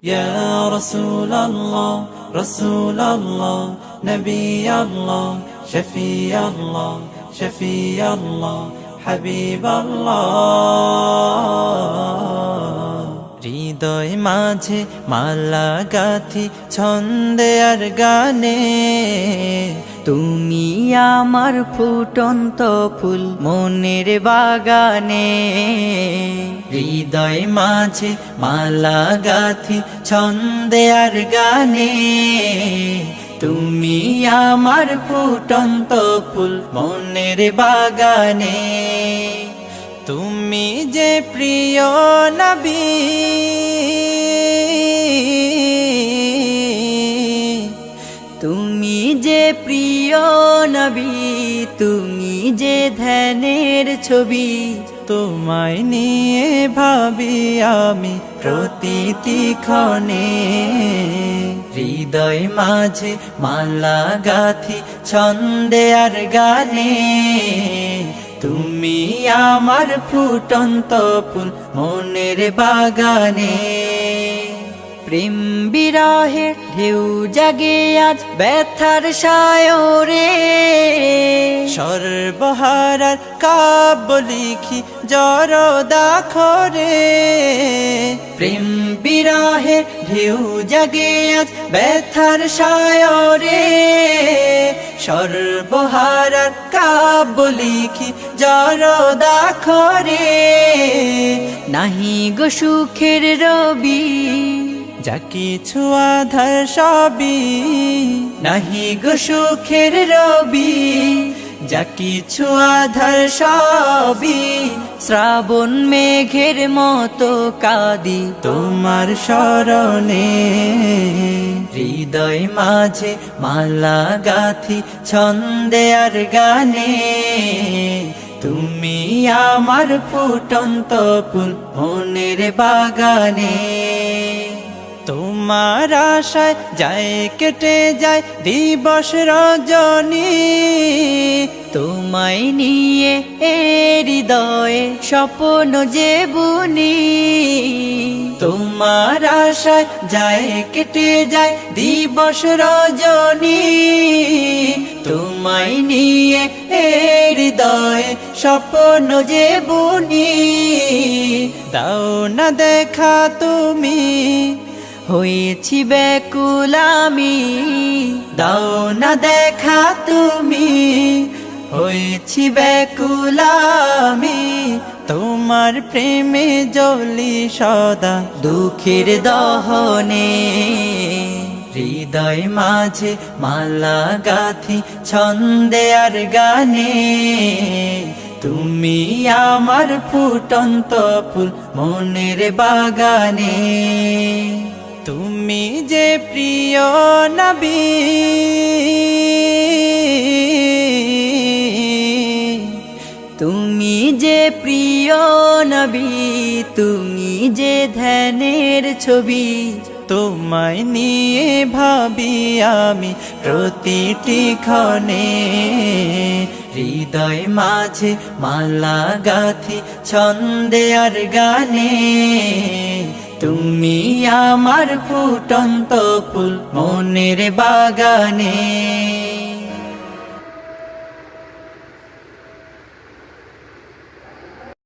يا رسول الله رسول الله نبي الله شفيع الله شفيع الله حبيب الله হৃদয় মাঝে মালা গাথি ছন্দে আর গানে তুমি আমার ফুটন্ত ফুল মনের বাগানে। হৃদয় মাঝে মালা গাথি ছন্দে আর গানে তুমি আমার ফুটন্ত ফুল মনের বাগানে। তুমি যে প্রিয় নবী তুমি যে প্রিয় নবী, তুমি যে ধ্যানের ছবি। তোমায় নিয়ে ভাবি আমি প্রতিটি ক্ষণে। হৃদয় মাঝে মালা গাথি ছন্দে আর গানে তুমি আমার ফুটন্ত ফুল মনের বাগানে। প্রেম বিরহের ঢেউ জাগে আজ ব্যথার সায়রে, সর্বহারার কাব্য লিখি জরদাখরে। প্রেম বিরহের ঢেউ জাগে আজ ব্যথার সায়রে, সর্বহারার কাব্য লিখি জরদাখরে। নাহি গো সুখের রবি, যা কিছু আধার সবই, নাহি গো সুখের রবি, যা কিছু আধার সবই। শ্রাবণ মেঘের মতো কাঁদি তোমার শরণে। হৃদয় মাঝে মালা গাথি ছন্দে আর গানে তুমি আমার ফুটন্ত ফুল মনের বাগানে। তোমার আশায় যায় কেটে যায় দিবস রজনী, তোমায় নিয়ে এ হৃদয়ে স্বপ্ন যে বুনি। তোমার আশায় যায় কেটে যায় দিবস রজনী, তোমায় নিয়ে এ হৃদয়ে স্বপ্ন যে বুনি। দাও না দেখা তুমি, হয়েছি ব্যাকুল আমি। দাও না দেখা তুমি, হয়েছি ব্যাকুল আমি। তোমার প্রেমে জ্বলি সদা দুঃখের দহনে। হৃদয় মাঝে মালা গাথি ছন্দে আর গানে তুমি আমার ফুটন্ত ফুল মনের বাগানে। তুমি যে প্রিয় নবী তুমি যে প্রিয় নবী, তুমি যে ধ্যানের ছবি। তোমায় নিয়ে ভাবি আমি প্রতিটি ক্ষণে। হৃদয় মাঝে মালা গাথি ছন্দে আর গানে তুমি আমার ফুটন্ত ফুল মনের বাগানে।